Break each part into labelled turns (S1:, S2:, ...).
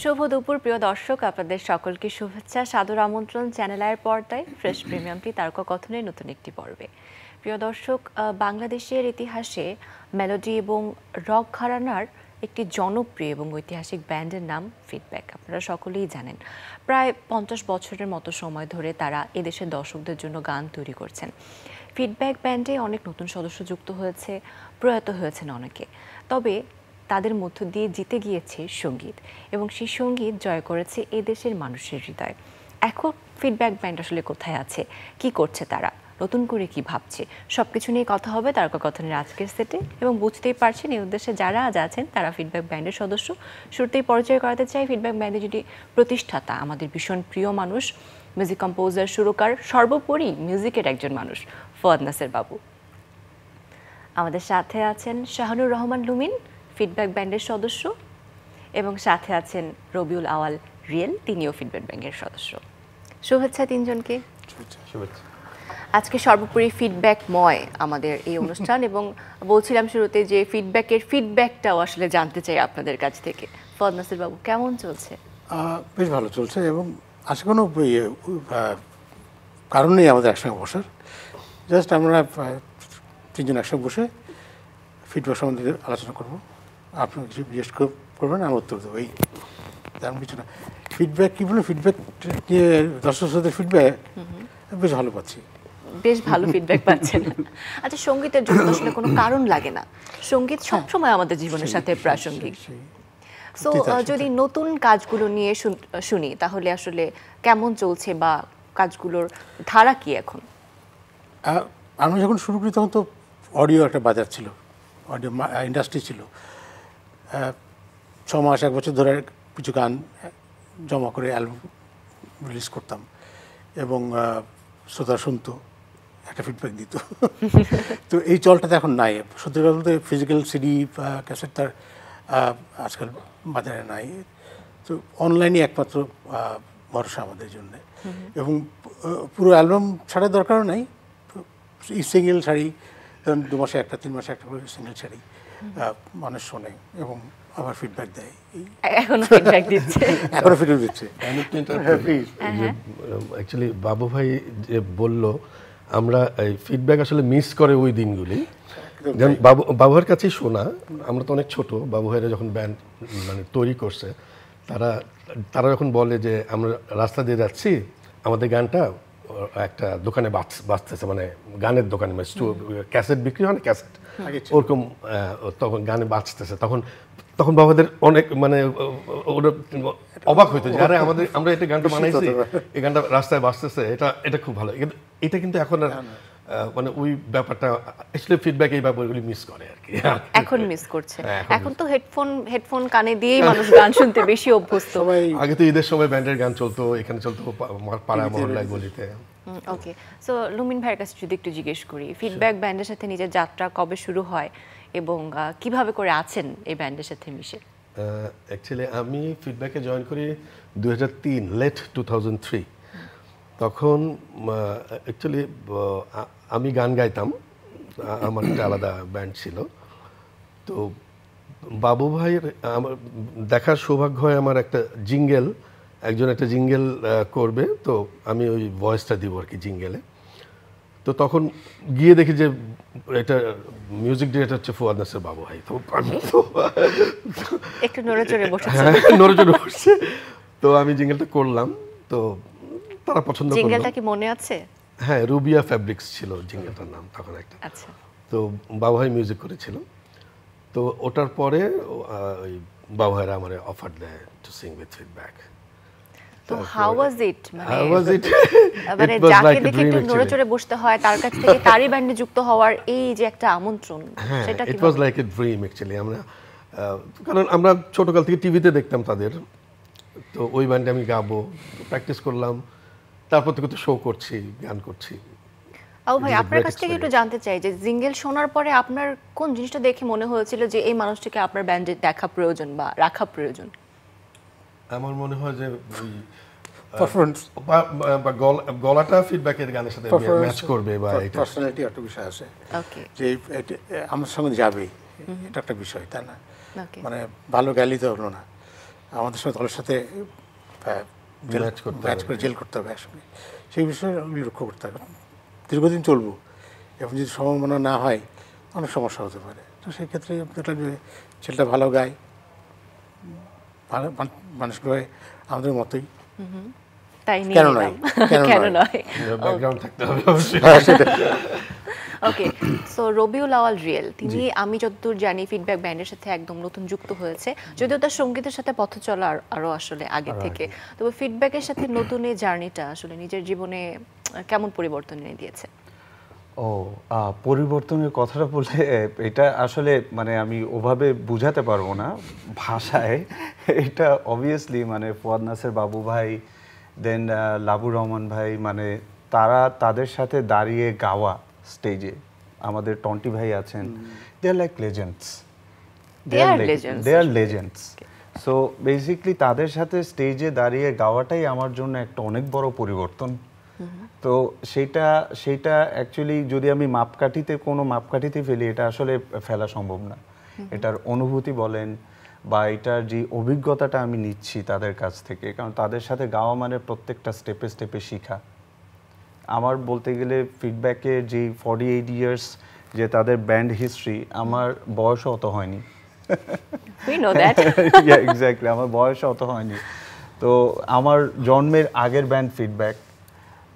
S1: শুভ দুপুর প্রিয় দর্শক, আপনাদের সকলকে শুভেচ্ছা, সাদর আমন্ত্রণ চ্যানেল আয়ের পর্দায় ফ্রেশ প্রিমিয়ামটি তারকাকথনের নতুন একটি পর্বে। প্রিয় দর্শক, বাংলাদেশের ইতিহাসে মেলোডি এবং রক ঘরানার একটি জনপ্রিয় এবং ঐতিহাসিক ব্যান্ডের নাম ফিডব্যাক। আপনারা সকলেই জানেন, প্রায় 50 বছরের মতো সময় ধরে তারা এদেশের দর্শকদের জন্য গান তৈরি করছেন। ফিডব্যাক ব্যান্ডে অনেক নতুন সদস্য যুক্ত হয়েছে, প্রয়াত হয়েছেন অনেকে, তবে তাদের মধ্য দিয়ে জিতে গিয়েছে সঙ্গীত এবং সেই সঙ্গীত জয় করেছে এদেশের মানুষের হৃদয়। এখন ফিডব্যাক ব্যান্ড আসলে কোথায় আছে, কি করছে তারা, নতুন করে কি ভাবছে, সব কিছু নিয়ে কথা হবে তারকাকথনের আজকের সেটে। এবং বুঝতেই পারছেন এই উদ্দেশ্যে যারা আজ আছেন তারা ফিডব্যাক ব্যান্ডের সদস্য। শুরুতেই পরিচয় করাতে চাই ফিডব্যাক ব্যান্ডের যিনি প্রতিষ্ঠাতা, আমাদের ভীষণ প্রিয় মানুষ, মিউজিক কম্পোজার, সুরকার, সর্বোপরি মিউজিকের একজন মানুষ, ফুয়াদ নাসের বাবু। আমাদের সাথে আছেন শাহানুর রহমান লুমিন, ফিডব্যাক ব্যান্ডের সদস্য, এবং সাথে আছেন রবিউল আওয়াল রিয়েল, তিনিও ফিডব্যাক ব্যান্ডের সদস্য। শুভেচ্ছা তিনজনকে। আজকে সর্বোপরি ফিডব্যাকময় আমাদের এই অনুষ্ঠান এবং বলছিলাম শুরুতে যে ফিডব্যাকটাও আসলে জানতে চাই আপনাদের কাছ থেকে। ফুয়াদ নাসির বাবু, কেমন চলছে?
S2: বেশ ভালো চলছে এবং আজকে কোনো কারণ নেই আমাদের একসঙ্গে বসার। জাস্ট আমরা তিনজন একসঙ্গে বসে ফিডব্যাক সম্বন্ধে আলোচনা করবো। আপনি কিছু জিজ্ঞেস করবেন, আমি উত্তর দেবো, এই তেমন কিছু না। ফিডব্যাক কী বলুন, ফিডব্যাক নিয়ে দর্শকদের ফিডব্যাক বেশ ভালো পাচ্ছি,
S1: বেশ ভালো ফিডব্যাক পাচ্ছেন। আচ্ছা, সঙ্গীতের জন্য আসলে কোনো কারণ লাগে না, সঙ্গীত সবসময় আমাদের জীবনের সাথে প্রাসঙ্গিক। সো যদি নতুন কাজগুলো নিয়ে শুনি তাহলে আসলে কেমন চলছে বা কাজগুলোর ধারা কি এখন?
S2: আমরা যখন শুরু করি তখন তো অডিও একটা বাজার ছিল, অডিও ইন্ডাস্ট্রি ছিল। 6 মাস 1 বছর ধরে কিছু গান জমা করে অ্যালবাম রিলিজ করতাম এবং শ্রোতা শুনতো, একটা ফিডব্যাক দিত। তো এই চলটাতে এখন নাই। সত্যি কথা বলতে ফিজিক্যাল সিডি ক্যাসেট তার আজকাল বাজারে নাই। তো অনলাইনে একমাত্র ভরসা আমাদের জন্য। এবং পুরো অ্যালবাম ছাড়ার দরকারও নাই, সিঙ্গেল ছাড়ি, 2 মাসে একটা 3 মাসে একটা করে সিঙ্গেল ছাড়ি, মানুষ শোনে এবং আবার ফিডব্যাক দেয়।
S1: এখনো ফিডব্যাক দিচ্ছে,
S2: এখনো ফিডব্যাক দিচ্ছে।
S3: অ্যাকচুয়ালি বাবু ভাই যে বললো আমরা এই ফিডব্যাক আসলে মিস করে ওই দিনগুলি, যেমন বাবুভাইয়ের কাছেই শোনা। আমরা তো অনেক ছোট, বাবু ভাইরা যখন ব্যান্ড মানে তৈরি করছে, তারা যখন বলে যে আমরা রাস্তা দিয়ে যাচ্ছি, আমাদের গানটা একটা দোকানে বাজতেছে, মানে গানের দোকানে, মানে ক্যাসেট বিক্রি হয় না, ক্যাসেট ওরকম, তখন গানে বাজতেছে, তখন বাবাদের অনেক মানে ওরা অবাক হইতো যে আরে আমরা এটা গানটা বানাইছি, এই গানটা রাস্তায় বাজতেছে, এটা খুব ভালো। এটা কিন্তু এখন আর মানে ওই ব্যাপারটা আসলে ফিডব্যাক এই ব্যাপারগুলি মিস করে আর কি,
S1: এখন মিস করছে। এখন তো হেডফোন কানে দিয়েই মানুষ গান শুনতে বেশি অভ্যস্ত।
S3: আগে তো ঈদের সময় ব্যান্ডের গান চলতো, এখানে চলতো পাড়া মহল্লায় গলিতে।
S1: ওকে, সো লুমিন ভাইয়ের কাছে যদি একটু জিজ্ঞেস করি, ফিডব্যাক ব্যান্ডের সাথে নিজের যাত্রা কবে শুরু হয় এবং কিভাবে করে আছেন এই ব্যান্ডের সাথে মিশে?
S3: অ্যাকচুয়ালি আমি ফিডব্যাকে জয়েন করি 2003, লেট 2003। তখন অ্যাকচুয়ালি আমি গান গাইতাম, আমার একটা আলাদা ব্যান্ড ছিল। তো বাবু ভাইয়ের আমার দেখার সৌভাগ্য হয়, আমার একজন একটা জিঙ্গেল করবে, তো আমি ওই ভয়েসটা দিব আর কি জিঙ্গেলে। তো তখন গিয়ে দেখি যে এটা মিউজিক ডিরেক্টর হচ্ছে ফুয়াদ নাসের বাবু ভাই। তো আমি তো
S1: একটু নড়েচড়ে
S3: বসছে, তো আমি জিঙ্গেলটা করলাম, তো তারা পছন্দ করলো।
S1: জিঙ্গেলটা কি মনে আছে?
S3: হ্যাঁ, রুবিয়া ফ্যাব্রিক্স ছিল জিঙ্গেলটার নাম তখন একটা।
S1: আচ্ছা,
S3: তো বাবু ভাই মিউজিক করেছিল। তো ওটার পরে ওই বাবু ভাইরা আমার অফার দেয় টু সিং উইথ ফিডব্যাক।
S1: তো হাউ ওয়াজ ইট? মানে যাকে দেখে একটু নড়েচড়ে বসতে হয় তার কাছ থেকে তারই ব্যান্ডে যুক্ত হওয়ার এই যে একটা আমন্ত্রণ, সেটা কি?
S3: It was like a dream actually. কারণ আমরা ছোটকাল থেকে টিভিতে দেখতাম তাদের, তো ওই ব্যান্ডে আমি গাবো, প্র্যাকটিস করলাম, তারপর থেকে তো শো করছি, গান করছি।
S1: ভাই, আপনার কাছ থেকে একটু জানতে চাই যে জিঙ্গেল শোনার পরে আপনার কোন জিনিসটা দেখে মনে হয়েছিল যে এই মানুষটিকে আপনার ব্যান্ডে দেখা প্রয়োজন বা রাখা প্রয়োজন?
S3: আমার মনে হয় যে
S2: পারফরম্যান্স
S3: বা গলাটা ফিডব্যাকের গানের সাথে ম্যাচ করবে, বা এটা
S2: পার্সোনালিটি একটা বিষয় আছে যে আমার সঙ্গে যাবে, এটা একটা বিষয়, তাই না? মানে ভালো গালি তো হলো না, আমাদের সাথে দলের সাথে ম্যাচ করে জেল করতে হবে একসঙ্গে, সেই বিষয়ে আমি লক্ষ্য করতে হবে। দীর্ঘদিন চলবো এবং যদি সম্ভাবনা না হয় অনেক সমস্যা হতে পারে। তো সেই ক্ষেত্রে দেখলাম যে ছেলেটা ভালো গায়, ভালো মানুষগুলো আমাদের মতোই,
S1: তাই নিয়ে
S2: কেন
S1: নিলাম।
S2: নয়,
S1: কেন নয়।
S3: ব্যাকগ্রাউন্ড থাকতে হবে অবশ্যই।
S1: ওকে, সো রবিউল আওয়াল রিয়েল তিনি আমি যতদূর জানি ফিডব্যাক ব্যান্ডের সাথে একদম নতুন যুক্ত হয়েছে, যদিও তার সঙ্গীতের সাথে পথ চলা আরও আসলে আগে থেকে। তবে ফিডব্যাকের সাথে নতুন এই জার্নিটা আসলে নিজের জীবনে কেমন পরিবর্তন এনে দিয়েছে?
S4: ও পরিবর্তনের কথাটা বলে এটা আসলে মানে আমি ওভাবে বুঝাতে পারবো না ভাষায়। এটা অবভিয়াসলি মানে ফুয়াদ নাসের বাবু ভাই, দেন লাবু রহমান ভাই, মানে তারা তাদের সাথে দাঁড়িয়ে গাওয়া স্টেজে, আমাদের টন্টি ভাই আছেন, দে আর লাইক লেজেন্ডস, দে আর লেজেন্ডস। সো বেসিকলি তাদের সাথে স্টেজে দাঁড়িয়ে গাওয়াটাই আমার জন্য একটা অনেক বড় পরিবর্তন। তো সেইটা অ্যাকচুয়ালি যদি আমি কোনো মাপকাঠিতে ফেলি, এটা আসলে ফেলা সম্ভব না। এটার অনুভূতি বলেন বা এটার যে অভিজ্ঞতাটা আমি নিচ্ছি তাদের কাছ থেকে, কারণ তাদের সাথে গাওয়া মানে প্রত্যেকটা স্টেপে স্টেপে শিখা। আমার বলতে গেলে ফিডব্যাকের যে 48 ইয়ার্স যে তাদের ব্যান্ড হিস্ট্রি, আমার বয়সও অত হয়নি।
S1: We know that.
S4: Yeah, exactly, আমার বয়সও অত হয়নি। তো আমার জন্মের আগের ব্যান্ড ফিডব্যাক।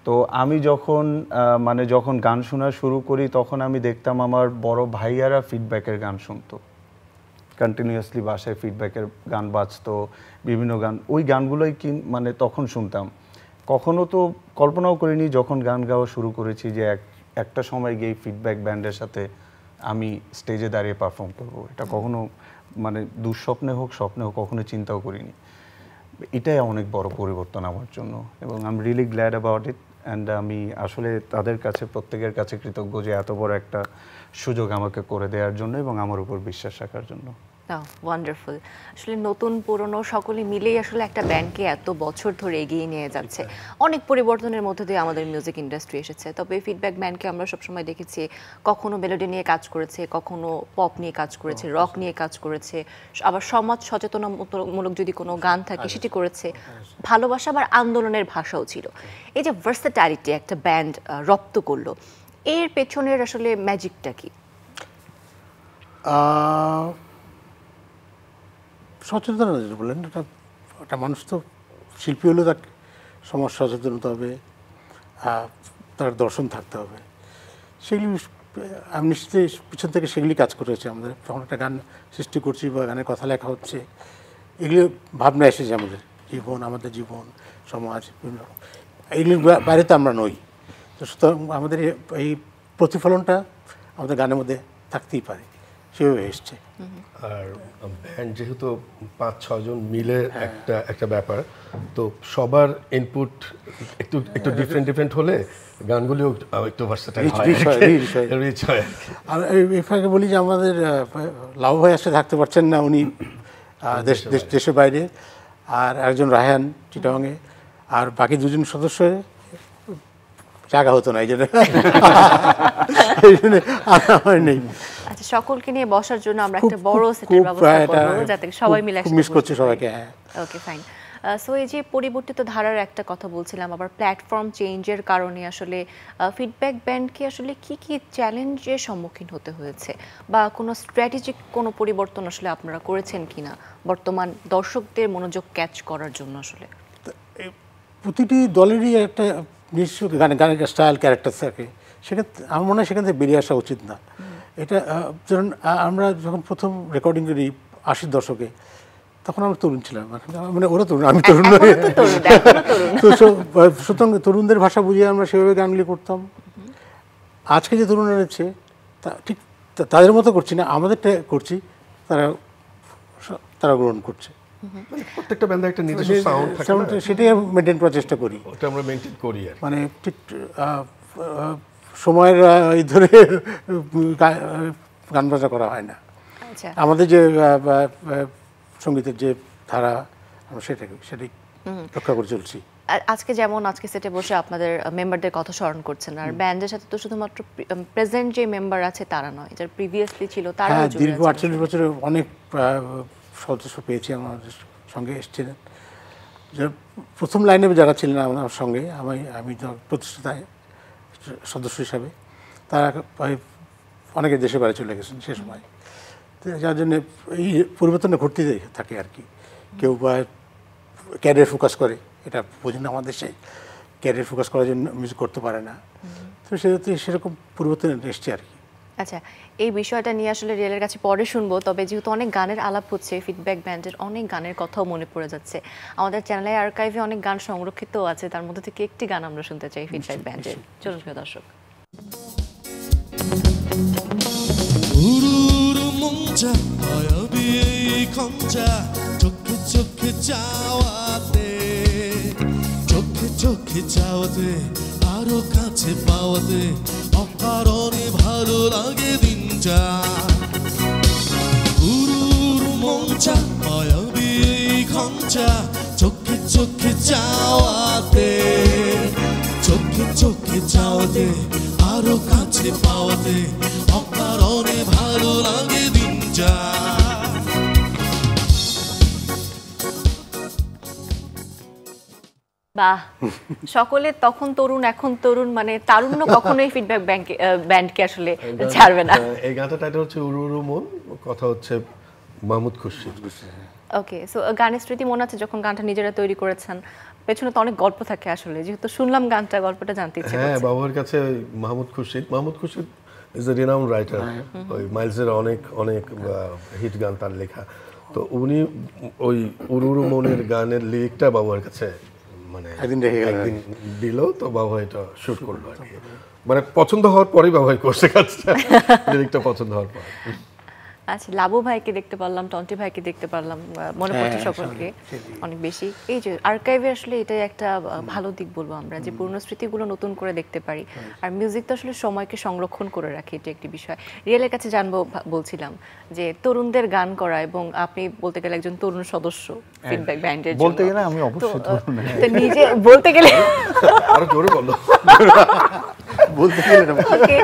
S4: তো আমি যখন গান শোনা শুরু করি, তখন আমি দেখতাম আমার বড় ভাইয়ারা ফিডব্যাকের গান শুনতো কন্টিনিউয়াসলি, বাসায় ফিডব্যাকের গান বাজতো, বিভিন্ন গান, ওই গানগুলোই মানে তখন শুনতাম। কখনো তো কল্পনাও করিনি যখন গান গাওয়া শুরু করেছি যে একটা সময় গিয়ে ফিডব্যাক ব্যান্ডের সাথে আমি স্টেজে দাঁড়িয়ে পারফর্ম করবো। এটা কখনো মানে দুঃস্বপ্নে হোক স্বপ্নে হোক কখনো চিন্তাও করিনি। এটাই অনেক বড় পরিবর্তন আমার জন্য এবং I am really glad about it. And আমি আসলে তাদের কাছে, প্রত্যেকের কাছে কৃতজ্ঞ যে এত বড় একটা সুযোগ আমাকে করে দেওয়ার জন্য এবং আমার উপর বিশ্বাস রাখার জন্য।
S1: ওয়ান্ডারফুল। আসলে নতুন পুরনো সকলে মিলেই আসলে একটা ব্যান্ডকে এত বছর ধরে এগিয়ে নিয়ে যাচ্ছে। অনেক পরিবর্তনের মধ্যে দিয়ে আমাদের মিউজিক ইন্ডাস্ট্রি এসেছে, তবে ফিডব্যাক ব্যান্ডকে আমরা সবসময় দেখেছি কখনো মেলোডি নিয়ে কাজ করেছে, কখনো পপ নিয়ে কাজ করেছে, রক নিয়ে কাজ করেছে, আবার সমাজ সচেতনমূলক যদি কোনো গান থাকে সেটি করেছে, ভালোবাসা আবার আন্দোলনের ভাষাও ছিল। এই যে ভার্সেটালিটি একটা ব্যান্ড রপ্ত করলো, এর পেছনের আসলে ম্যাজিকটা কি?
S2: সচেতনতা যেটা বললেন, একটা মানুষ তো শিল্পী হলেও তার সমাজ সচেতন হতে হবে, তার দর্শন থাকতে হবে। সেগুলি আমি নিশ্চয়ই পিছন থেকে সেগুলি কাজ করেছে। আমাদের যখন একটা গান সৃষ্টি করছি বা গানের কথা লেখা হচ্ছে, এগুলি ভাবনা এসেছে আমাদের আমাদের জীবন, সমাজ, বিভিন্ন এগুলির বাইরে তো আমরা নই। তো সুতরাং আমাদের এই প্রতিফলনটা আমাদের গানের মধ্যে থাকতেই পারে, সেভাবে এসছে।
S3: আর ব্যান্ড যেহেতু 5-6 জন মিলে একটা ব্যাপার, তো সবার ইনপুট একটু ডিফারেন্ট হলে গানগুলিও একটু ভার্সেটাইল হয়।
S2: আর এই ফাঁকে বলি যে আমাদের লাভ ভাই আসলে থাকতে পারছেন না, উনি দেশের বাইরে, আর একজন রায়হান চিটাগাংয়ে, আর বাকি দুজন সদস্য জায়গা হতো না, এই জন্য নেই।
S1: আচ্ছা, সকলকে নিয়ে বসার জন্য আমরা একটা বড় সেটের ব্যবস্থা করব যাতে সবাই মিলে একসাথে
S2: মিস করছি সবাইকে।
S1: ওকে, ফাইন। সো এই যে পরিবর্তিত ধারার একটা কথা বলছিলাম, আবার প্ল্যাটফর্ম চেঞ্জের কারণে আসলে ফিডব্যাক ব্যান্ডকে আসলে কি কি চ্যালেঞ্জের সম্মুখীন হতে হয়েছে, বা কোনো স্ট্র্যাটেজিক কোনো পরিবর্তন আসলে আপনারা করেছেন কিনা বর্তমান দর্শকদের মনোযোগ ক্যাচ করার জন্য? আসলে
S2: প্রতিটি দলেরই একটা নিজস্ব গানের স্টাইল, ক্যারেক্টার থাকে, সেখানে আমার মনে হয় সেখান থেকে বেরিয়ে আসা উচিত না। এটা ধরুন আমরা যখন প্রথম রেকর্ডিং করি 80-র দশকে, তখন আমরা তরুণ ছিলাম, মানে ওরা তরুণ, আমি তরুণ নই। তো সুতরাং তরুণদের ভাষা বুঝিয়ে আমরা সেভাবে গানগুলি করতাম। আজকে যে তরুণরা রয়েছে ঠিক তাদের মতো করছি না, আমাদেরটা করছি, তারা গ্রহণ করছে।
S3: প্রত্যেকটা ব্যান্ডে একটা নিজস্ব সাউন্ড থাকে,
S2: সেটাই মেনটেন করার চেষ্টা করি।
S3: ওটা আমরা মেনটেন করি আর
S2: মানে ঠিক সময়ের এই ধরে গান বাজা করা হয় না। আমাদের যে সঙ্গীতের যে ধারা, আমরা সেটাই রক্ষা করে চলছি।
S1: আজকে যেমন আজকে সেটে বসে আপনাদের মেম্বারদের কথা স্মরণ করছেন, আর ব্যান্ডের সাথে তো শুধুমাত্র প্রেজেন্ট যে মেম্বার আছে তারা নয়, যারা প্রিভিয়াসলি ছিল তারা।
S2: দীর্ঘ 48 বছরে অনেক সদস্য পেয়েছি আমাদের সঙ্গে এসেছিলেন। যে প্রথম লাইনে যারা ছিলেন আমার সঙ্গে, আমি তো প্রতিষ্ঠাতায় সদস্য হিসাবে, তারা প্রায় অনেকে দেশে বাইরে চলে গেছেন সে সময়। তো যার জন্য এই পরিবর্তনটা ঘটতে থাকে আর কি। কেউ বা ক্যারিয়ার ফোকাস করে, এটা বোঝেন আমাদের দেশে ক্যারিয়ার ফোকাস করার জন্য মিউজিক করতে পারে না। তো সেরকম পরিবর্তন এসছে আর কি।
S1: আচ্ছা, এই বিষয়টা নিয়ে আসলে রিয়েলের কাছে পরে শুনবো, তবে যেহেতু অনেক গানের আলাপ হচ্ছে, ফিডব্যাক ব্যান্ডের অনেক গানের কথাও মনে পড়ে যাচ্ছে। আমাদের চ্যানেলে আর্কাইভে অনেক গান সংরক্ষিত আছে, তার মধ্যে থেকে একটি গান আমরা শুনতে চাই ফিডব্যাক ব্যান্ডের। চলুন প্রিয় দর্শক।
S5: 우르르 몽자 마야비의 감자 좋게 좋게 짜왔대 좋게 좋게 짜왔대 하루 같이 빠왔대 어파로니 바르라게 딘자 우르르 몽자 마야비의 감자 좋게 좋게 짜왔대 좋게 좋게 짜왔대 하루 같이 빠왔대 অকারণে ভালো লাগে দিনটা।
S1: বাহ, সকলে তখন তরুণ এখন তরুণ, মানে তারুণ্য কখনোই ফিডব্যাক ব্যান্ডকে আসলে ছাড়বে না।
S3: এই গানটার টাইটেল হচ্ছে উরু উরু মন, কথা হচ্ছে মাহমুদ খুরশিদ।
S1: ওকে, সো গানের স্মৃতি মনে আছে যখন গানটা নিজেরা তৈরি করেছেন? পেছনে তো অনেক গল্প থাকে আসলে, যেহেতু শুনলাম গানটা, গল্পটা জানতে ইচ্ছে
S3: হ্যাঁ,
S1: করছে।
S3: বাবার কাছে Mahmud Khurshid is a renowned writer. ওই মাইলসের অনেক হিট গান তার লেখা। তো উনি ওই উরু উরু মনের গানের লিরিকটা বাবার কাছে মানে একদিন দিল, তো বাবা এটা শুট করলো আর কি। মানে পছন্দ হওয়ার পরেই বাবা করছে কাজটা, লিরিকটা পছন্দ হওয়ার পর।
S1: আচ্ছা, লাবু ভাইকে দেখতে পারলাম, টন্টি ভাইকে দেখতে পারলাম, মনে পড়ছে সকলকে অনেক বেশি। এই যে আর্কাইভে আসলে এটাই একটা ভালো দিক বলবো আমরা, যে পুরনো স্মৃতিগুলো নতুন করে দেখতে পারি। আর মিউজিক তো আসলে সময়কে সংরক্ষণ করে রাখে, এটা একটি বিষয়। রিয়েলের কাছে জানবো বলছিলাম যে তরুণদের গান করা, এবং আপনি বলতে গেলে একজন তরুণ সদস্য ফিডব্যাক ব্যান্ডের।
S4: বলতে গেলে আমি অবশ্যই তরুণ।
S1: তো নিজে বলতে গেলে
S3: আরো জোরে বলো।
S2: বলতে গেলে
S1: ওকে,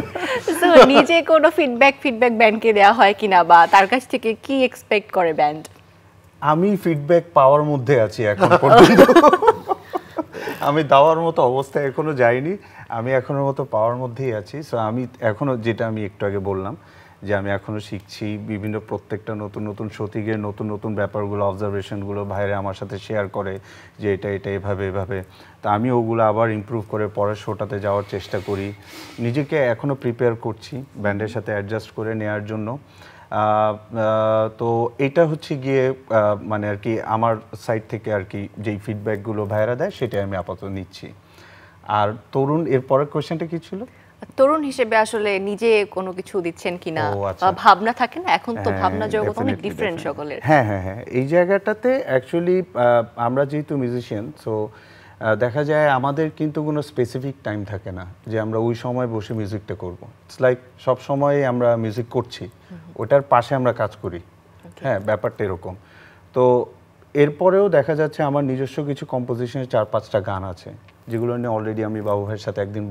S1: সো নিজে কোনো ফিডব্যাক ব্যান্ডকে দেওয়া হয় কিনা, বা তার কাছ থেকে কি এক্সপেক্ট করে ব্যান্ড?
S4: আমি ফিডব্যাক পাওয়ার মধ্যে আছি এখন পর্যন্ত। আমি দেওয়ার মতো অবস্থায় এখনো যাইনি, আমি এখনো মতো পাওয়ার মধ্যেই আছি। সো আমি এখনো, যেটা আমি একটু আগে বললাম, যে আমি এখনো শিখছি বিভিন্ন প্রত্যেকটা নতুন সতিগের নতুন ব্যাপারগুলো, অবজারভেশনগুলো ভাইরা আমার সাথে শেয়ার করে যে এটা এভাবে। তা আমি ওগুলো আবার ইমপ্রুভ করে পরের শোটাতে যাওয়ার চেষ্টা করি। নিজেকে এখনো প্রিপেয়ার করছি ব্যান্ডের সাথে অ্যাডজাস্ট করে নেওয়ার জন্য। তো এটা হচ্ছে গিয়ে মানে আর কি আমার সাইড থেকে আর কি যেই ফিডব্যাকগুলো ভাইরা দেয় সেটাই আমি আপাতত নিচ্ছি। আর তরুণ, এর পরের কোয়েশ্চেনটা কি ছিল?
S1: তরুণ হিসেবে আসলে নিজে কোনো কিছু দিচ্ছেন কিনা,
S4: আচ্ছা।
S1: বা ভাবনা থাকে না, এখন তো ভাবনা জগৎ অনেক ডিফারেন্ট সকলের।
S4: হ্যাঁ, এই জায়গাটাতে অ্যাকচুয়ালি আমরা যেহেতু মিউজিশিয়ান, সো দেখা যায় আমাদের কিন্তু কোনো স্পেসিফিক টাইম থাকে না যে আমরা ওই সময় বসে মিউজিকটা করব। ইটস লাইক সব সময় আমরা মিউজিক করছি, ওটার পাশে আমরা কাজ করি। হ্যাঁ, ব্যাপারটা এরকম। তো এরপরেও দেখা যাচ্ছে আমার নিজস্ব কিছু কম্পোজিশনের 4-5টা গান আছে, যেগুলো নিয়ে অলরেডি আমি বাবু ভাইয়ের সাথে একদিন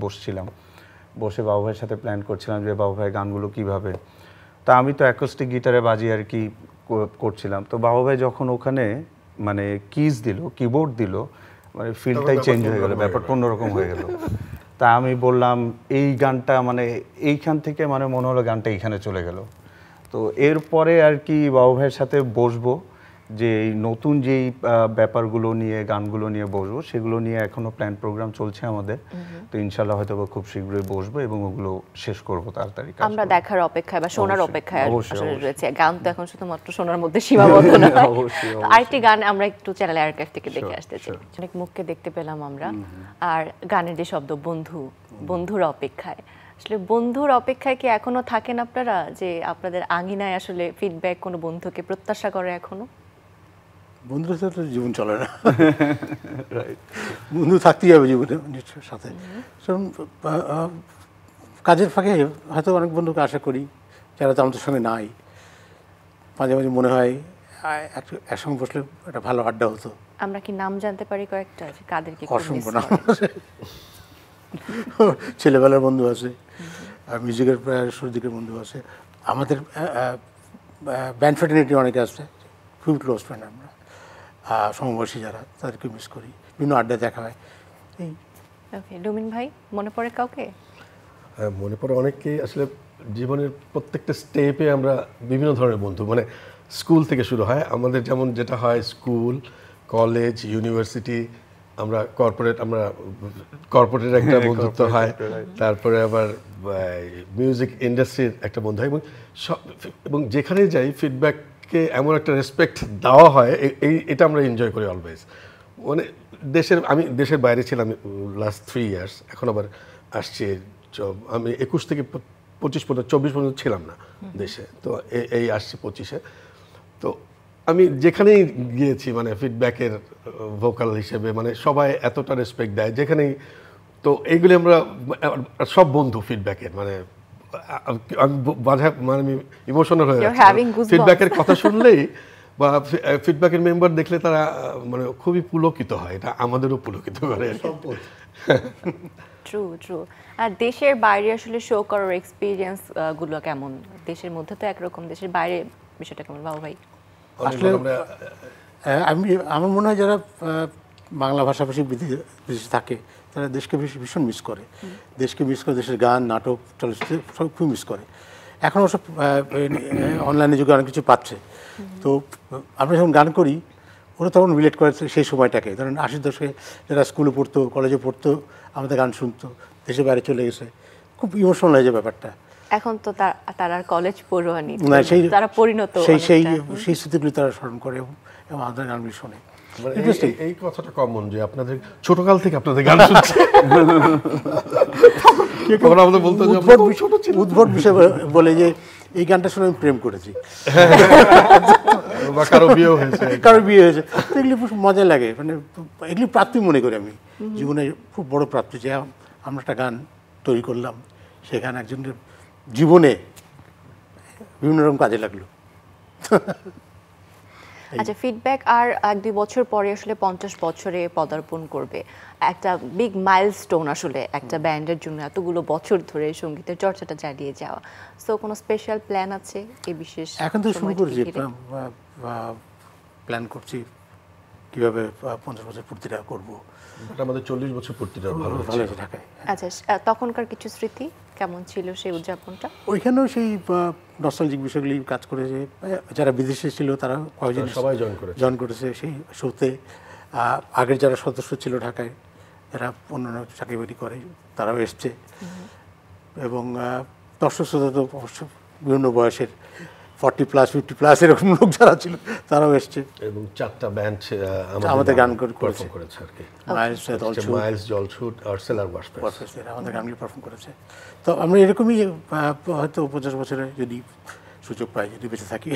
S4: বসে বাবু ভাইয়ের সাথে প্ল্যান করছিলাম যে বাবু ভাই গানগুলো কীভাবে। তা আমি তো অ্যাকোস্টিক গিটারে বাজি আর কি করছিলাম। তো বাবু ভাই যখন ওখানে মানে কিবোর্ড দিল, মানে ফিল্ডটাই চেঞ্জ হয়ে গেল, ব্যাপারটা অন্যরকম হয়ে গেল। তা আমি বললাম এই গানটা মানে এইখান থেকে মানে মনে হলো গানটা এইখানে চলে গেল। তো এরপরে আর কি বাবু ভাইয়ের সাথে বসবো, যে এই নতুন যেই ব্যাপারগুলো নিয়ে গানগুলো নিয়ে বসবো, সেগুলো নিয়ে এখনো প্ল্যান প্রোগ্রাম চলছে আমাদের। তো ইনশাল্লাহ হয়তো খুব শীঘ্রই বসবো এবং ওগুলো শেষ করবো তাড়াতাড়ি।
S1: আমরা দেখার অপেক্ষায় বা শোনার অপেক্ষায় আসলে রয়েছে। গান তো এখন শুধুমাত্র শোনার মধ্যে সীমাবদ্ধ না। আরেকটি গান আমরা একটু চ্যানেল আর্কাইভ থেকে দেখে আসতে চাই। অনেক মুখকে দেখতে পেলাম আমরা, আর গানের যে শব্দ বন্ধুর অপেক্ষায়, আসলে বন্ধুর অপেক্ষায় কি এখনো থাকেন আপনারা, যে আপনাদের আঙিনায় আসলে ফিডব্যাক কোনো বন্ধুকে প্রত্যাশা করে এখনো?
S2: বন্ধুর সাথে জীবন চলে না, বন্ধু থাকতেই হবে জীবনে সাথে। কাজের ফাঁকে হয়তো অনেক বন্ধুকে আশা করি যারা তো আমাদের সঙ্গে নাই, মাঝে মাঝে মনে হয় একসঙ্গে বসলে একটা ভালো আড্ডা হতো।
S1: আমরা কি নাম জানতে পারি কয়েকটা, কাদের কি?
S2: অসংখ্য নাম আছে, ছেলেবেলার বন্ধু আছে, মিউজিকের শুরুর দিকের বন্ধু আছে, আমাদের ব্যান্ড ফ্রেটার্নিটি অনেকে আছে, খুবই ক্লোজ ফ্রেন্ড আমরা। সমবয়সী যারা তাদেরকে মিস করি, বিভিন্ন আড্ডা দেখা হয়। এই
S1: ওকে, ডোমিন ভাই মনে পড়ে কাউকে?
S3: হ্যাঁ, মনে পড়ে অনেককেই। আসলে জীবনের প্রত্যেকটা স্টেপে আমরা বিভিন্ন ধরনের বন্ধু, মানে স্কুল থেকে শুরু হয় আমাদের, যেমন যেটা হয় স্কুল, কলেজ, ইউনিভার্সিটি, আমরা কর্পোরেটের একটা বন্ধুত্ব হয়, তারপরে আবার মিউজিক ইন্ডাস্ট্রির একটা বন্ধু হয়, এবং যেখানে যাই ফিডব্যাককে এমন একটা রেসপেক্ট দেওয়া হয়, এটা আমরা এনজয় করি অলওয়েজ। মানে আমি দেশের বাইরে ছিলাম লাস্ট 3 ইয়ার্স, এখন আবার আসছি। আমি 21 থেকে 25 পর্যন্ত, 24 পর্যন্ত ছিলাম না দেশে, তো এই আসছি 25-এ। তো আমি যেখানেই গিয়েছি মানে ফিডব্যাকের ভোকাল হিসেবে, মানে সবাই এতটা রেসপেক্ট দেয় যেখানেই। তো এইগুলি আমরা সব বন্ধু ফিডব্যাকের, মানে আমি মানে আমি ইমোশনাল হয়ে যাচ্ছি ফিডব্যাকের কথা শুনলেই, বা ফিডব্যাকের মেম্বার দেখলে তারা মানে খুবই পুলকিত হয়। এটা আমাদেরও পুলকিত করে।
S1: True true. আর দেশের বাইরে আসলে শো করার এক্সপিরিয়েন্স গুলো কেমন? দেশের মধ্যে তো একরকম, দেশের বাইরে বিষয়টা কেমন বাবু ভাই?
S2: আসলে আমার মনে হয় যারা বাংলা ভাষাভাষী বিদেশে থাকে তারা দেশকে ভীষণ মিস করে, দেশের গান, নাটক, চলচ্চিত্র সব খুব মিস করে। এখন ওসব অনলাইনে যুগে অনেক কিছু পাচ্ছে। তো আমরা যখন গান করি ওরা তখন রিলেট করে সেই সময়টাকে। ধরেন 80 দশকে যারা স্কুলে পড়তো, কলেজে পড়তো, আমাদের গান শুনতো, দেশের বাইরে চলে গেছে, খুব ইমোশনাল হয়ে যায় ব্যাপারটা।
S1: এখন তো তারা কলেজ পড়ুয়ানি,
S2: তারা
S1: পরিণত,
S2: সেই স্মৃতিগুলি তারা স্মরণ করে এবং আমাদের গানগুলি শোনে।
S3: এই কথাটা কমন যে আপনাদের ছোটকাল থেকে আপনাদের গান শুনছে। আমাদের বলতে
S2: উদ্ভট বিষয় বলে যে এই গানটা শুনে আমি প্রেম করেছি,
S3: কারো বিয়ে হয়েছে,
S2: তো এগুলি খুব মজা লাগে। মানে এগুলি প্রাপ্তি মনে করি আমি, জীবনে খুব বড় প্রাপ্তি যে আমরা একটা গান তৈরি করলাম, সে গান একজনের জীবনে বিভিন্ন রকম কাজে লাগলো।
S1: আচ্ছা, ফিডব্যাক আর 1-2 বছর পরে আসলে 50 বছরে পদার্পণ করবে, একটা বিগ মাইলস্টোন আসলে একটা ব্যান্ডের জন্য, এতগুলো বছর ধরে সঙ্গীতের চর্চাটা চালিয়ে যাওয়া। সো কোনো স্পেশাল প্ল্যান আছে এই বিশেষ?
S2: এখন তো শুরু করেছি, প্ল্যান করছি কিভাবে 50 বছর পূর্তিটা করবো।
S3: আমাদের 40 বছর পূর্তিটা ভালো
S2: হয়েছে ঢাকায়।
S1: আচ্ছা, তখনকার কিছু স্মৃতি কেমন ছিল সেই উদযাপনটা?
S2: ওইখানেও সেই নস্টালজিক বিষয়গুলি কাজ করেছে। যারা বিদেশে ছিল তারা কয়েকজন
S3: সবাই জয়েন করেছে
S2: সেই শোতে। আগের যারা সদস্য ছিল ঢাকায়, যারা অন্যান্য চাকরি বাকরি করে, তারাও এসছে। এবং দর্শক শ্রোতা তো অবশ্য বিভিন্ন বয়সের, 40+, 50+ এরকম লোক যারা ছিল তারাও এসছে।
S3: এবং 4টা ব্যান্ড
S2: আমাদের গান
S3: করেছে আর কি। মাইলস, জলছুট আর সেলার ওয়াশপেস
S2: আমাদের গানগুলি পারফর্ম করেছে। তো আমরা এরকমই হয়তো 50 বছরে যদি সুযোগ পাই, যদি বেঁচে থাকি,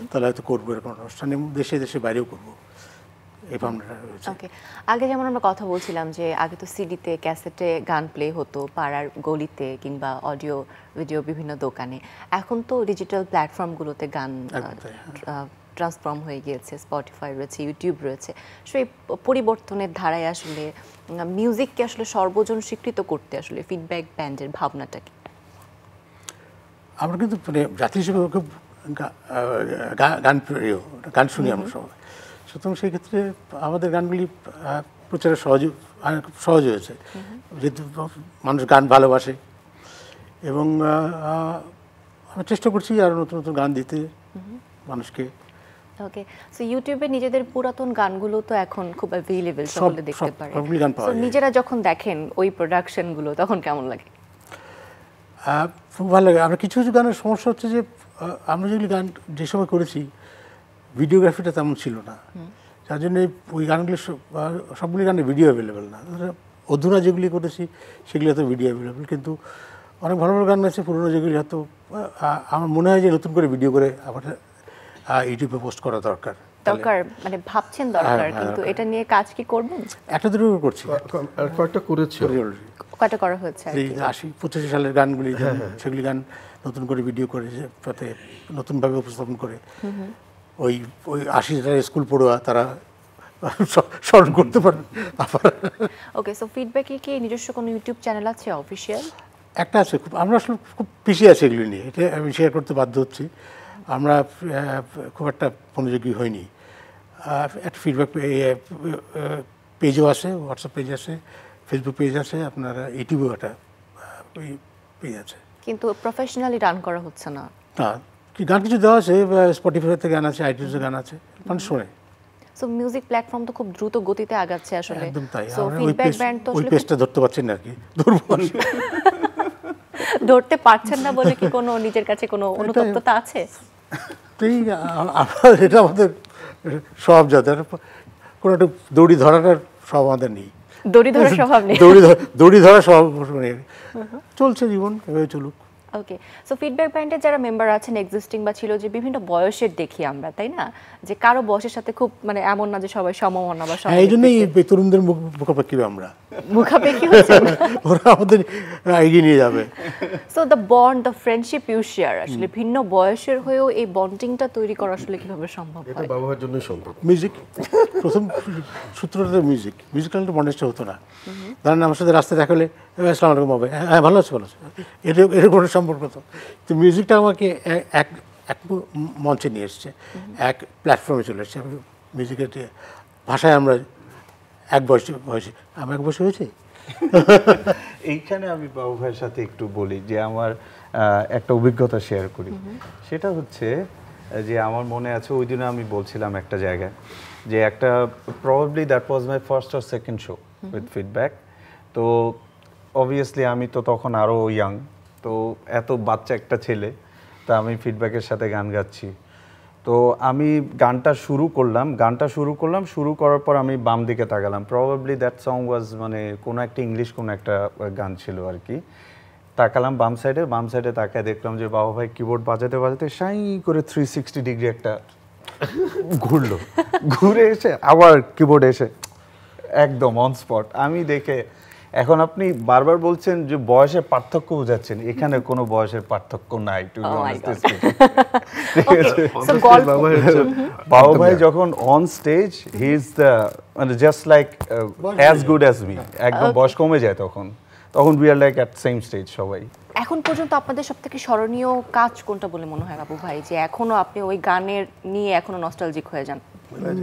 S2: তাহলে হয়তো করবো এরকম অনুষ্ঠান, এবং দেশে বাইরেও করবো, এই ভাবনাটা রয়েছে।
S1: ওকে, আগে যেমন আমরা কথা বলছিলাম যে আগে তো সিডিতে, ক্যাসেটে গান প্লে হতো পাড়ার গলিতে কিংবা অডিও ভিডিও বিভিন্ন দোকানে। এখন তো ডিজিটাল প্ল্যাটফর্মগুলোতে গান ট্রান্সফর্ম হয়ে গিয়েছে, স্পটিফাই রয়েছে, ইউটিউব রয়েছে। সেই পরিবর্তনের ধারায় আসলে মিউজিককে আসলে সর্বজন স্বীকৃত করতে আসলে ফিডব্যাক ব্যান্ডের ভাবনাটা কি?
S2: আমরা কিন্তু মানে জাতি হিসেবে খুব গান শুনি আমরা সবাই, সুতরাং সেই ক্ষেত্রে আমাদের গানগুলি প্রচারে খুব সহজ হয়েছে, যেহেতু মানুষ গান ভালোবাসে। এবং আমরা চেষ্টা করছি আরও নতুন নতুন গান দিতে মানুষকে।
S1: ওকে, সো ইউটিউবে নিজেদের পুরাতন গানগুলো তো এখন খুব অ্যাভেইলেবল, সকলে দেখতে পারে।
S2: সো
S1: নিজেরা যখন দেখেন ওই প্রোডাকশনগুলো তখন কেমন লাগে?
S2: খুব ভালো লাগে। আমরা কিছু কিছু গানের সমস্যা হচ্ছে যে আমরা যেগুলি গান যে সময় করেছি ভিডিওগ্রাফিটা তেমন ছিল না, যার জন্য ওই গানগুলি সবগুলি গানের ভিডিও অ্যাভেলেবেল না। অধুনা যেগুলি করেছি সেগুলি হয়তো ভিডিও অ্যাভেলেবেল, কিন্তু অনেক ভালো ভালো গান আছে পুরোনো যেগুলি হয়তো আমার মনে হয় যে নতুন করে ভিডিও করে আবার ইউটিউবে পোস্ট করা দরকার।
S1: মানে ভাবছেন দরকার, কিন্তু এটা নিয়ে কাজ কি করবেন?
S2: একটা দুটো করছি,
S3: কয়েকটা করেছি,
S1: কয়টা করা হয়েছে?
S2: 80-85 সালের গানগুলি, সেগুলি গান নতুন করে ভিডিও করে তাতে নতুনভাবে উপস্থাপন করে ওই 80 যারা স্কুল পড়ুয়া তারা স্মরণ করতে পারবে।
S1: ওকে, সো ফিডব্যাকে কি নিজস্ব কোনো ইউটিউব চ্যানেল আছে অফিসিয়াল?
S2: একটা আছে, আমরা আসলে খুব পিছিয়ে আছি এগুলি নিয়ে, এটা আমি শেয়ার করতে বাধ্য হচ্ছি। আমরা খুব একটা মনোযোগী হইনি। একটা ফিডব্যাক পেজও আছে, হোয়াটসঅ্যাপ পেজ আছে, ফেসবুক পেজ আছে, আপনার ইউটিউবেও একটা পেজ আছে।
S1: কিন্তু প্রফেশনালি রান করা হচ্ছে না।
S2: না, গান কিছু দেওয়া আছে, স্পটিফাইতে গান আছে, আইটিউন্সে গান আছে, মানুষ শোনে।
S1: সো মিউজিক প্ল্যাটফর্ম তো খুব দ্রুত গতিতে আগাচ্ছে আসলে।
S2: একদম তাই।
S1: সো ফিডব্যাক ব্যান্ড তো
S2: ওই
S1: আসলে
S2: পেজটা ধরতে পারছেন না আর কি, দুর্বল।
S1: ধরতে পারছেন না বলে কি কোনো নিজের কাছে কোনো অনুতপ্ততা আছে?
S2: এটা আমাদের সব যাদের কোনো একটা দড়ি ধরাটার সব আমাদের নেই,
S1: দড়ি ধরার স্বভাব নেই।
S2: দড়ি ধরা সব নেই, চলছে জীবন, এভাবে চলুক।
S1: ওকে, সো ফিডব্যাক ব্যান্ডের যারা মেম্বার আছেন এক্সিস্টিং বা ছিল, যে বিভিন্ন বয়সের দেখি আমরা, তাই না? যে কারো বয়সের সাথে খুব মানে এমন না যে সবাই সমমনা বা
S2: এই জন্যই তরুণদের মুখাপেক্ষি আমরা,
S1: মুখাপেক্ষি হচ্ছে।
S2: ওরা আমাদের এগিয়ে নিয়ে যাবে।
S1: So the bond, the friendship you share, আসলে ভিন্ন বয়সের হয়েও এই বন্ডিংটা তৈরি করা আসলে কিভাবে সম্ভব
S3: এটা
S1: হয়?
S3: ব্যবহারের জন্যই সম্ভব।
S2: মিউজিক, প্রথম সূত্রটা মিউজিক, মিউজিক্যাল বন্ডেজটা হতো না। ধরেন আমার সাথে রাস্তায় দেখা হলে আসসালামু আলাইকুম হবে, হ্যাঁ ভালো আছে, ভালো আছে, এর কোনো সম্পর্ক তো। তো মিউজিকটা আমাকে এক মঞ্চে নিয়ে এসছে, এক প্ল্যাটফর্মে চলে এসছে। মিউজিকের ভাষায় আমরা এক বয়সে আমরা এক বয়সে হয়েছি।
S4: এইখানে আমি বাবু ভাইয়ের সাথে একটু বলি যে আমার একটা অভিজ্ঞতা শেয়ার করি। সেটা হচ্ছে যে আমার মনে আছে ওই দিনে আমি বলছিলাম একটা জায়গায় যে একটা probably that was my first or second show with feedback. তো অবভিয়াসলি আমি তো তখন আরও ইয়াং, তো এত বাচ্চা একটা ছেলে, তা আমি ফিডব্যাকের সাথে গান গাচ্ছি। তো আমি গানটা শুরু করলাম, শুরু করার পর আমি বাম দিকে তাকালাম। প্রবাবলি দ্যাট সং ওয়াজ মানে কোনো একটা ইংলিশ কোনো একটা গান ছিল আর কি। তাকালাম বাম সাইডে তাকায় দেখলাম যে বাবা ভাই কিবোর্ড বাজাতে বাজাতে সাই করে 360 ডিগ্রি একটা ঘুরে এসে আবার কিবোর্ডে এসে একদম অন স্পট। আমি দেখে, এখন আপনি বারবার বলছেন যে বয়সের পার্থক্য বোঝাচ্ছেন, এখানে কোনো বয়সের পার্থক্য নাই। বাবু ভাই যখন on stage he is the মানে just like as good as me, একদম বয়স কমে যায় তখন we are like at same stage সবাই।
S1: এখন পর্যন্ত আপনাদের সবথেকে স্মরণীয় কাজ কোনটা বলে মনে হয় বাবু ভাই, যে এখনো আপনি ওই গানের নিয়ে এখনো নস্টালজিক হয়ে যান?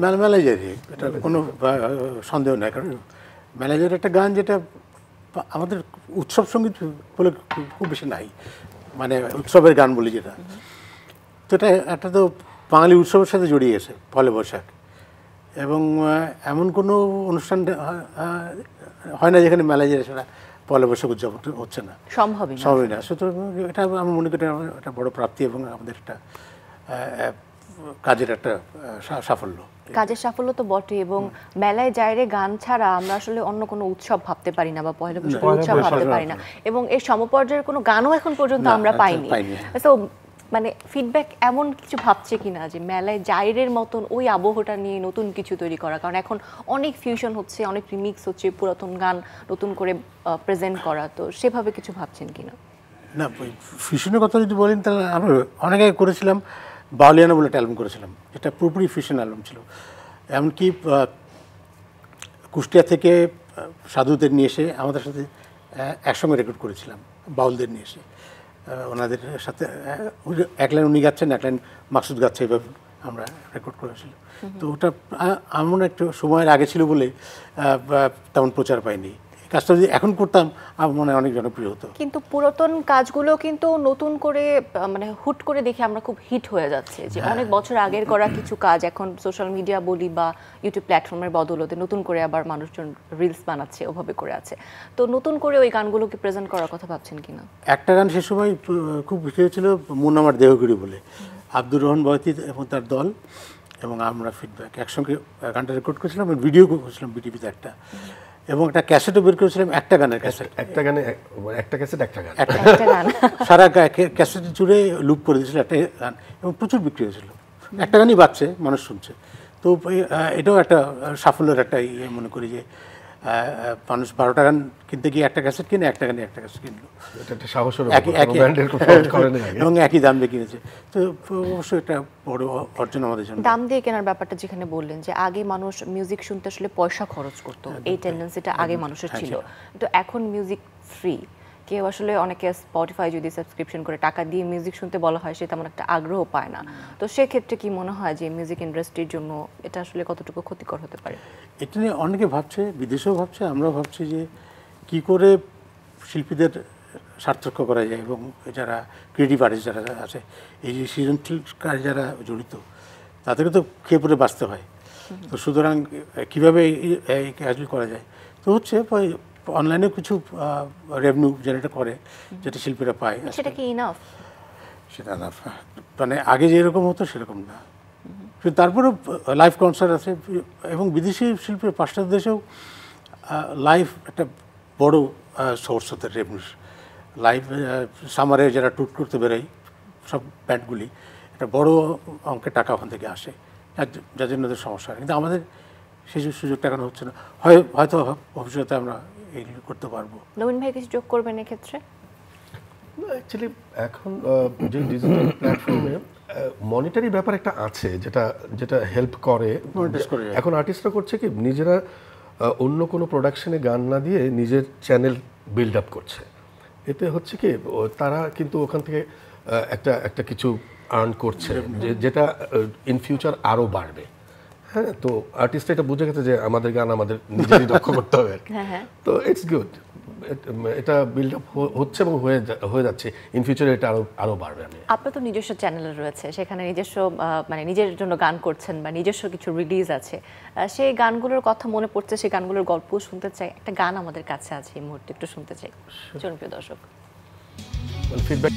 S2: ম্যানেজারি, এটা কোনো সন্দেহ নাই। কারণ ম্যানেজার একটা গান যেটা আমাদের উৎসব সঙ্গীত বলে খুব বেশি নাই, মানে উৎসবের গান বলি যেটা, তো এটা একটা তো বাঙালি উৎসবের সাথে জড়িয়ে গেছে পয়লা বৈশাখ। এবং এমন কোনো অনুষ্ঠান হয় না যেখানে ম্যানেজার সেটা পয়লা বৈশাখ উদযাপন হচ্ছে না, সম্ভবই না। সুতরাং এটা আমি মনে করি একটা বড় প্রাপ্তি এবং আমাদের একটা কাজের একটা সাফল্য।
S1: কাজের সাফল্য তো বটে, এবং মেলায় যাইরে গান ছাড়া আমরা আসলে অন্য কোনো উৎসব ভাবতে পারি না বা পয়লা বৈশাখ উৎসব ভাবতে পারি না, এবং এর সমপর্যায়ের কোনো গানও এখন পর্যন্ত আমরা পাইনি। তো মানে ফিডব্যাক এমন কিছু ভাবছে কিনা যে মেলায় জাইরের মতন ওই আবহটা নিয়ে নতুন কিছু তৈরি করা? কারণ এখন অনেক ফিউশন হচ্ছে, অনেক রিমিক্স হচ্ছে, পুরাতন গান নতুন করে প্রেজেন্ট করা, তো সেভাবে কিছু ভাবছেন কিনা?
S2: না, ফিউশনের কথা যদি বলেন তাহলে আমরা অনেক আগে করেছিলাম বাউলিয়ানা বলে একটা অ্যালবাম করেছিলাম, এটা পুরোপুরি ফিউশন অ্যালবাম ছিল। এমনকি কুষ্টিয়া থেকে সাধুদের নিয়ে এসে আমাদের সাথে একসঙ্গে রেকর্ড করেছিলাম, বাউলদের নিয়ে এসে ওনাদের সাথে এক লাইন উনি গাচ্ছেন, এক লাইন মাকসুদ গাচ্ছে, এভাবে আমরা রেকর্ড করেছিলাম। তো ওটা এমন একটা সময়ের আগে ছিল বলে তেমন প্রচার পাইনি। কাজটা যদি এখন করতাম আমার মনে হয় অনেক জনপ্রিয় হতো।
S1: কিন্তু পুরাতন কাজগুলো কিন্তু নতুন করে মানে হুট করে দেখে আমরা খুব হিট হয়ে যাচ্ছে, যে অনেক বছর আগের করা কিছু কাজ এখন সোশ্যাল মিডিয়া বলি বা ইউটিউব প্ল্যাটফর্মের বদৌলতে নতুন করে আবার মানুষজন রিলস বানাচ্ছে, ওভাবে করে আছে। তো নতুন করে ওই গানগুলোকে প্রেজেন্ট করার কথা ভাবছেন কিনা?
S2: একটা গান সে সময় খুব বিক্রি হয়েছিল, মন আমার দেহগিরি বলে, আব্দুর রহমান বয়তি এবং তার দল এবং আমরা ফিডব্যাক একসঙ্গে গানটা রেকর্ড করেছিলাম, ভিডিও করেছিলাম বিটিভিতে একটা, এবং একটা ক্যাসেটও বের করেছিলাম, একটা গানের ক্যাসেট,
S3: একটা ক্যাসেট একটা গান
S2: সারা ক্যাসেট জুড়ে লুপ করে দিয়েছিল একটা গান, এবং প্রচুর বিক্রি হয়েছিল। একটা গানই বাজছে, মানুষ শুনছে। তো এটাও একটা সাফল্যের একটা ইয়ে মনে করি যে মানুষ 12টা গান কিনতে গিয়ে একটা ক্যাসেট কিনে, একটা গানে একটা ক্যাসেট কিনলো, এবং একই দাম দিয়ে কিনেছে। তো অবশ্যই একটা বড় অর্জন আমাদের জন্য।
S1: দাম দিয়ে কেনার ব্যাপারটা যেখানে বললেন যে আগে মানুষ মিউজিক শুনতে আসলে পয়সা খরচ করতো, এই টেন্ডেন্সিটা আগে মানুষের ছিল, তো এখন মিউজিক ফ্রি, কেউ আসলে অনেকে স্পটিফাই যদি সাবস্ক্রিপশন করে টাকা দিয়ে মিউজিক শুনতে বলা হয় সে তেমন একটা আগ্রহ পায় না, তো সেক্ষেত্রে কি মনে হয় যে মিউজিক ইন্ডাস্ট্রির জন্য এটা আসলে কতটুকু ক্ষতিকর হতে পারে?
S2: এটা নিয়ে অনেকে ভাবছে, বিদেশেও ভাবছে, আমরাও ভাবছি যে কি করে শিল্পীদের সার্থক করা যায় এবং যারা ক্রিয়েটিভ আর্টিস্ট যারা আছে, এই যে সৃজনশীল কাজ যারা জড়িত তাদেরকে তো খেয়ে পরে বাঁচতে হয়। তো সুতরাং কীভাবে এই কাজগুলো করা যায়, তো হচ্ছে অনলাইনে কিছু রেভিনিউ জেনারেট করে যেটা শিল্পীরা পায়।
S1: সেটা কি ইনাফ?
S2: সেটা না, মানে আগে যেরকম হতো সেরকম না। তারপরেও লাইভ কনসার্ট আছে এবং বিদেশি শিল্পীর পাশ্চাত্য দেশেও লাইভ একটা বড় সোর্স হতে রেভিনিউ। লাইভ সামারে যারা ট্যুর করতে বেরোয় সব ব্যান্ডগুলি একটা বড় অঙ্কের টাকা ওখান থেকে আসে, যার জন্য ওদের সমস্যা হয়। কিন্তু আমাদের সেই সুযোগটা এখন হচ্ছে না, হয়তো ভবিষ্যতে আমরা এইগুলো করতে পারবো।
S1: নবীন ভাই কিছু যোগ করবেন এক্ষেত্রে?
S3: অ্যাকচুয়ালি এখন যে ডিজিটাল প্ল্যাটফর্মে মনিটারি ব্যাপার একটা আছে যেটা যেটা হেল্প করে। এখন আর্টিস্টরা করছে কি নিজেরা অন্য কোনো প্রোডাকশনে গান না দিয়ে নিজের চ্যানেল বিল্ড আপ করছে। এতে হচ্ছে কি তারা কিন্তু ওখান থেকে একটা একটা কিছু আর্ন করছে যেটা ইন ফিউচার আরও বাড়বে। হ্যাঁ, তো আর্টিস্ট এটা বুঝে গেছে যে আমাদের গান আমাদের নিজেরই দক্ষ করতে হবে আর কি। তো ইটস গুড, এটা বিল্ড আপ হচ্ছে এবং হয়ে যাচ্ছে। ইন ফিউচারে এটা আরও বাড়বে।
S1: আপনার তো নিজস্ব চ্যানেল রয়েছে, সেখানে নিজস্ব মানে নিজের জন্য গান করছেন বা নিজস্ব কিছু রিলিজ আছে, সেই গানগুলোর কথা মনে পড়ছে, সেই গানগুলোর গল্প শুনতে চাই। একটা গান আমাদের কাছে আছে এই মুহূর্তে, একটু শুনতে চাই। চলুন প্রিয় দর্শক।
S3: ফিডব্যাক।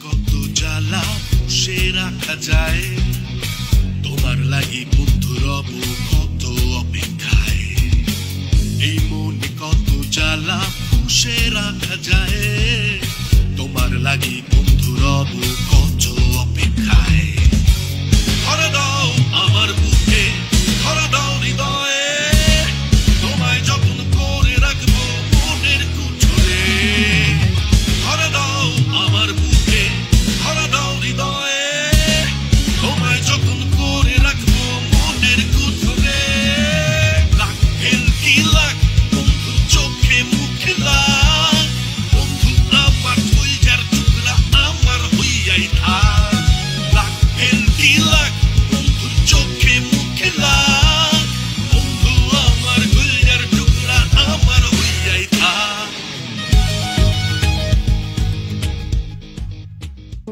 S5: কত জ্বালা পুষে রাখা যায়, তোমার লাগি বন্ধু রব কত অপেক্ষায়। এই মনে কত জ্বালা পুষে রাখা যায়, তোমার লাগি বন্ধু রব কত অপেক্ষায়। ধরে দাও আমার বুকে, ধরে দাও হৃদয়ে, তোমায় যখন করে রাখবো মনের কুঠুরে। ধরে দাও আমার বুকে, ধরে দাও হৃদয়ে, তোমায় যখন করে রাখবো মনের কুঠুরে। লাখ কি লাখ বন্ধু চোখে মুখে লাখ, বন্ধু আমার হইয়ার টুকরা আমার হইয়াই থাক। লাখ কি লাখ বন্ধু চোখে মুখে লাখ, বন্ধু আমার হইয়ার টুকরা আমার হইয়াই থাক।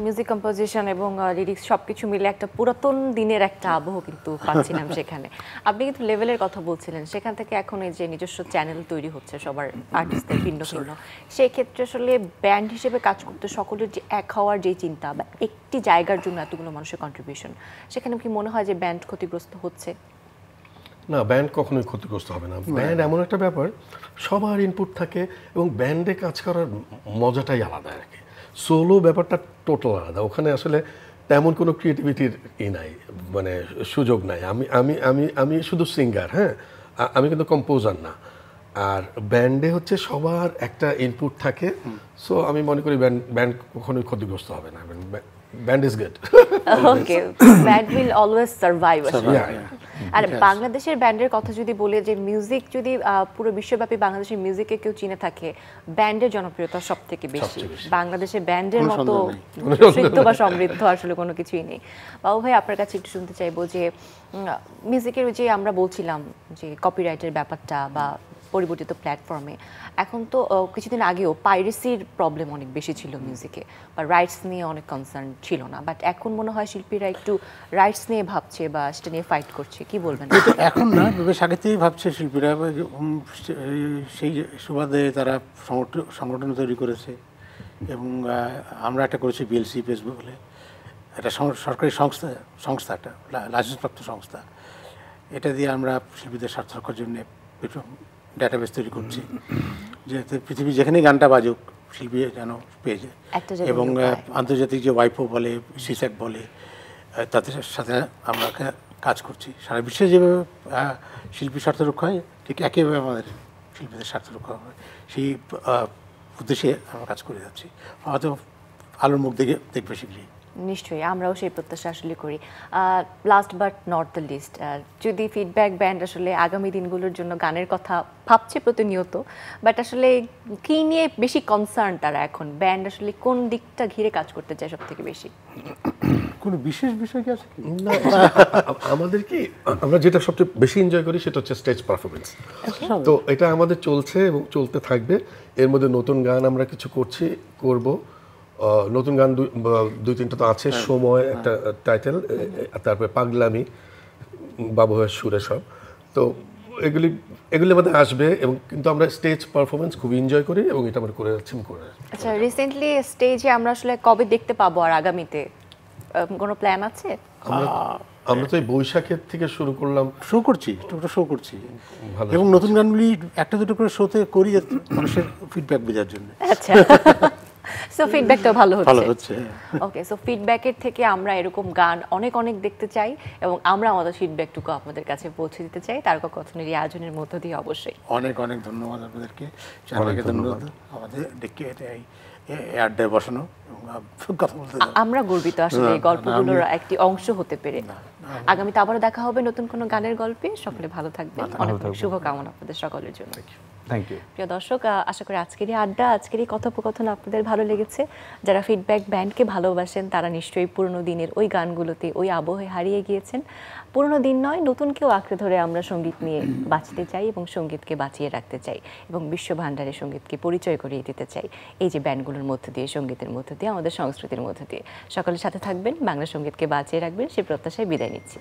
S1: মিউজিক কম্পোজিশন এবং লিরিক্স সবকিছু মিলে একটা পুরাতন দিনের একটা আবহ কিন্তু পাচ্ছিলাম সেখানে। আপনি কিন্তু লেভেলের কথা বলছিলেন, সেখান থেকে এখন এই যে নিজস্ব চ্যানেল তৈরি হচ্ছে সবার আর্টিস্টদের ভিন্ন ভিন্ন, সেই ক্ষেত্রে আসলে ব্যান্ড হিসেবে কাজ করতে সকলের যে এক হওয়ার যে চিন্তা বা একটি জায়গার জন্য এতগুলো মানুষের কন্ট্রিবিউশন, সেখানে কি মনে হয় যে ব্যান্ড ক্ষতিগ্রস্ত হচ্ছে?
S3: না, ব্যান্ড কখনোই ক্ষতিগ্রস্ত হবে না। ব্যান্ড এমন একটা ব্যাপার, সবার ইনপুট থাকে এবং ব্যান্ডে কাজ করার মজাটাই আলাদা আর কি। সোলো ব্যাপারটা টোটাল আলাদা, ওখানে আসলে তেমন কোনো ক্রিয়েটিভিটির নাই, মানে সুযোগ নাই। আমি আমি আমি আমি শুধু সিঙ্গার, হ্যাঁ, আমি কিন্তু কম্পোজার না। আর ব্যান্ডে হচ্ছে সবার একটা ইনপুট থাকে, সো আমি মনে করি ব্যান্ড কখনোই ক্ষতিগ্রস্ত হবে না। Band is good.
S1: Okay, band will always survive. আর বাংলাদেশের ব্যান্ডের কথা যদি বলি, যে মিউজিক যদি পুরো বিশ্বব্যাপী বাংলাদেশের মিউজিকে কেউ চিনে থাকে, ব্যান্ডের জনপ্রিয়তা সব থেকে বেশি। বাংলাদেশের ব্যান্ডের মতো সমৃদ্ধ বা সমৃদ্ধ আসলে কোনো কিছুই নেই। বাবু ভাই, আপনার কাছে একটু শুনতে চাইবো যে মিউজিকের যে আমরা বলছিলাম যে কপিরাইটের ব্যাপারটা বা পরিবর্তিত প্ল্যাটফর্মে, এখন তো কিছুদিন আগেও পাইরেসির প্রবলেম অনেক বেশি ছিল মিউজিকে, বা রাইটস নিয়ে অনেক কনসার্ন ছিল না, বাট এখন মনে হয় শিল্পীরা একটু রাইটস নিয়ে ভাবছে বা সেটা নিয়ে ফাইট করছে। কি বলবেন?
S2: এখন না, বেশ আগে থেকেই ভাবছে শিল্পীরা, সেই সুবাদে তারা সংগঠন তৈরি করেছে এবং আমরা একটা করেছি বিএলসি ফেসবুক বলে একটা সরকারি সংস্থা একটা লাইসেন্সপ্রাপ্ত সংস্থা। এটা দিয়ে আমরা শিল্পীদের স্বার্থ রক্ষার জন্য ডাটাবেস তৈরি করছি, যাতে পৃথিবী যেখানে গানটা বাজুক শিল্পী যেন পেয়ে যায়। এবং আন্তর্জাতিক যে ওয়াইপো বলে, সিস্যাক বলে, তাদের সাথে আমরা কাজ করছি। সারা বিশ্বে যেভাবে শিল্পী স্বার্থ রক্ষা হয়, ঠিক একইভাবে আমাদের শিল্পীদের স্বার্থ রক্ষা হবে, সেই উদ্দেশ্যে আমরা কাজ করে যাচ্ছি। হয়তো আলোর মুখ দেখবে শীঘ্রই।
S1: নিশ্চয়ই আমরাও সেই প্রত্যাশা আসলে করি। Last but not the least, যদি ফিডব্যাক ব্যান্ড আসলে আগামী দিনগুলোর জন্য গানের কথা ভাবছে প্রতিনিয়ত, বাট আসলে কী নিয়ে বেশি কনসার্ন তারা এখন, ব্যান্ড আসলে কোন দিকটা ঘিরে কাজ করতে চায় সব থেকে বেশি?
S2: কোনো বিশেষ বিষয় কি আছে কি?
S3: না, আমাদের কি আমরা যেটা সবচেয়ে বেশি এনজয় করি সেটা হচ্ছে স্টেজ পারফরমেন্স। তো এটা আমাদের চলছে এবং চলতে থাকবে। এর মধ্যে নতুন গান আমরা কিছু করব। নতুন গান দুই তিনটা তো আছে, সময় একটা টাইটেল, তারপরে পাগলামি, বাবু ভাইয়ের সুরে সব। তো এগুলি আমাদের আসবে, এবং কিন্তু আমরা স্টেজ পারফরমেন্স খুব এনজয় করি এবং এটা আমরা করে যাচ্ছি।
S1: আচ্ছা, রিসেন্টলি স্টেজে আমরা আসলে কবে দেখতে পাবো আর আগামীতে কোনো প্ল্যান আছে?
S3: আমরা তো এই বৈশাখের থেকে শুরু করছি
S2: শো করছি এবং নতুন গানগুলি একটা দুটো করে শোতে করি যাতে মানুষের ফিডব্যাক বোঝার জন্য।
S1: আচ্ছা, সো ফিডব্যাকটাও ভালো
S2: হচ্ছে।
S1: হচ্ছে। ওকে, সো ফিডব্যাকের থেকে আমরা এরকম গান অনেক অনেক দেখতে চাই এবং আমরা আমাদের ফিডব্যাকটুকু আপনাদের কাছে পৌঁছে দিতে চাই তারকা কথনের এই আয়োজনের মধ্য দিয়ে। অবশ্যই
S2: অনেক অনেক ধন্যবাদ আপনাদেরকে, চ্যানেলকে ধন্যবাদ আমাদের ডেকে এই আড্ডায় বসানো এবং কথা বলতে।
S1: আমরা গর্বিত আসলে এই গল্পগুলোর একটি অংশ হতে পেরে। আগামীতে আবারও দেখা হবে নতুন কোনো গানের গল্পে। সকলে ভালো থাকবেন, অনেক অনেক শুভকামনা আপনাদের সকলের জন্য।
S4: Thank you.
S1: প্রিয় দর্শক, আশা করি আজকের এই আড্ডা, আজকের এই কথোপকথন আপনাদের ভালো লেগেছে। যারা ফিডব্যাক ব্যান্ডকে ভালোবাসেন তারা নিশ্চয়ই পুরনো দিনের ওই গানগুলোতে ওই আবহে হারিয়ে গিয়েছেন। পুরনো দিন নয়, নতুন কেউ আঁকড়ে ধরে আমরা সঙ্গীত নিয়ে বাঁচতে চাই এবং সঙ্গীতকে বাঁচিয়ে রাখতে চাই এবং বিশ্ব ভাণ্ডারে সঙ্গীতকে পরিচয় করিয়ে দিতে চাই এই যে ব্যান্ডগুলোর মধ্য দিয়ে, সঙ্গীতের মধ্য দিয়ে, আমাদের সংস্কৃতির মধ্য দিয়ে। সকলের সাথে থাকবেন, বাংলা সঙ্গীতকে বাঁচিয়ে রাখবেন, সেই প্রত্যাশায় বিদায় নিচ্ছি।